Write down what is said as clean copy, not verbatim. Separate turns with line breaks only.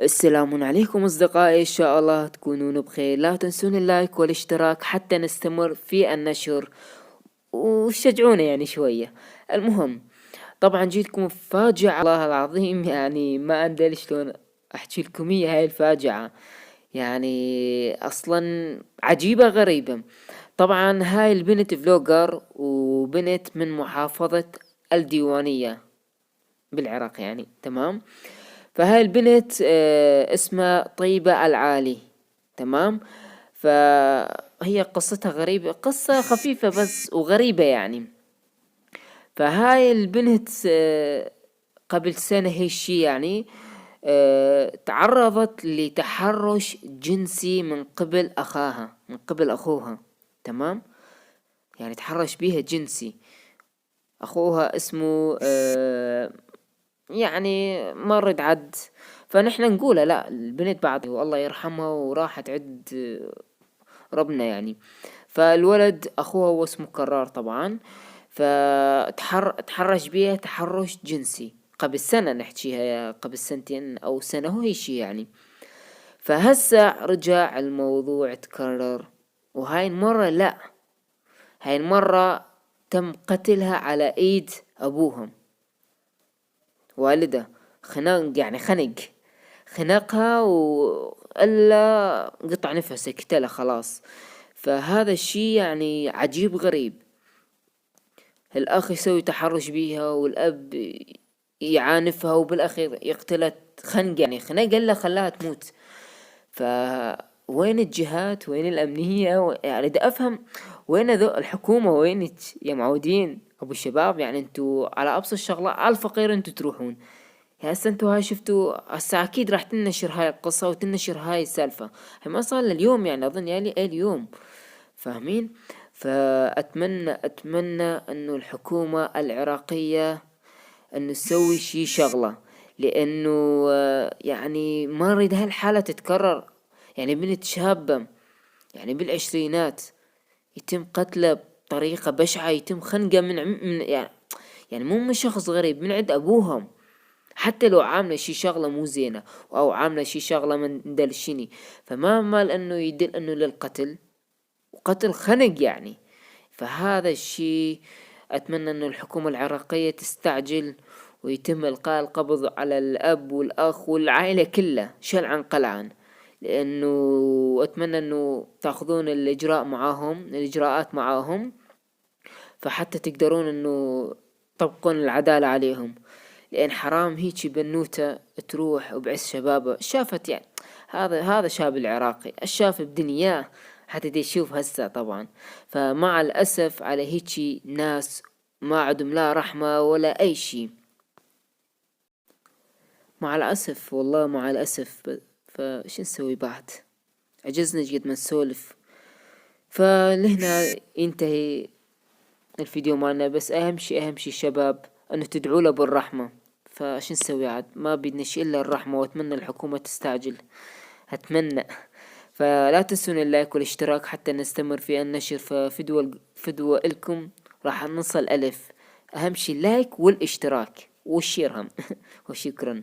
السلام عليكم أصدقائي، إن شاء الله تكونون بخير. لا تنسون اللايك والاشتراك حتى نستمر في النشر وشجعونا يعني شوية. المهم، طبعا جيتكم فاجعة الله العظيم، يعني ما أدري شلون أحكي لكم هاي الفاجعة. يعني أصلا عجيبة غريبة. طبعا هاي البنت فلوجر وبنت من محافظة الديوانية بالعراق، يعني تمام. فهاي البنت اسمها طيبة العالي، تمام. فهي قصتها غريبة، قصة خفيفة بس وغريبة يعني. فهاي البنت قبل سنة هالشي يعني تعرضت لتحرش جنسي من قبل أخاها، من قبل أخوها، تمام. يعني تحرش بيها جنسي. أخوها اسمه يعني مرد عد. فنحن نقوله لا، البنت بعد والله يرحمها وراحت عد ربنا يعني. فالولد اخوها هو اسمه كرار طبعا. تحرش بيها تحرش جنسي قبل سنة، نحكيها قبل سنتين او سنة، هو هيشي يعني. فهسا رجع الموضوع تكرر، وهاي المرة لا، هاي المرة تم قتلها على ايد ابوهم، والده. خنق يعني خنقها وإلا قطع نفسه، قتله خلاص. فهذا الشي يعني عجيب غريب. الأخ يسوي تحرش بيها والأب يعانفها وبالأخير يقتلها خنق، يعني خنق إلا خلاها تموت. فوين الجهات؟ وين الأمنية؟ يعني دا أفهم وين ذو الحكومة؟ وين يا معودين أبو الشباب؟ يعني انتو على أبسط الشغلة على الفقير انتو تروحون. هسه انتوا هاي شفتوا هسه اكيد راح تنشر هاي القصة وتنشر هاي السالفة. هي ما صار اليوم، يعني اظن يعني اليوم، فاهمين؟ اتمنى انه الحكومة العراقية انه تسوي شي شغلة، لانه يعني ما نريد هالحالة تتكرر. يعني بنت شابة يعني بالعشرينات يتم قتله بطريقة بشعة، يتم خنقه من يعني مو من شخص غريب، من عند ابوهم. حتى لو عاملة شي شغلة مو زينة او عاملة شي شغلة من دلشني، فما مال انه يدل انه للقتل، وقتل خنق يعني. فهذا الشي اتمنى انه الحكومة العراقية تستعجل ويتم القاء القبض على الاب والاخ والعائلة كلها شلعا قلعا. لانه اتمنى انه تاخذون الاجراءات معاهم، فحتى تقدرون انه تطبقون العدالة عليهم. لان حرام هيجي بنوتة تروح وبعز شبابه شافت يعني. هذا شاب العراقي الشاف بدنياه حتى دي يشوف هسه طبعا. فمع الاسف على هيجي ناس ما عندهم لا رحمة ولا اي شي، مع الاسف والله مع الاسف. فش نسوي بعد؟ عجزنا قد ما نسولف. فلهنا ينتهي الفيديو مالنا. بس اهم شي شباب انه تدعوا له بالرحمة. فاش نسوي عاد؟ ما بدنا شيء الا الرحمة، واتمنى الحكومة تستعجل، اتمنى. فلا تنسون اللايك والاشتراك حتى نستمر في النشر. فدوة لكم راح نصل 1000. اهم شي اللايك والاشتراك والشير هم وشكرا.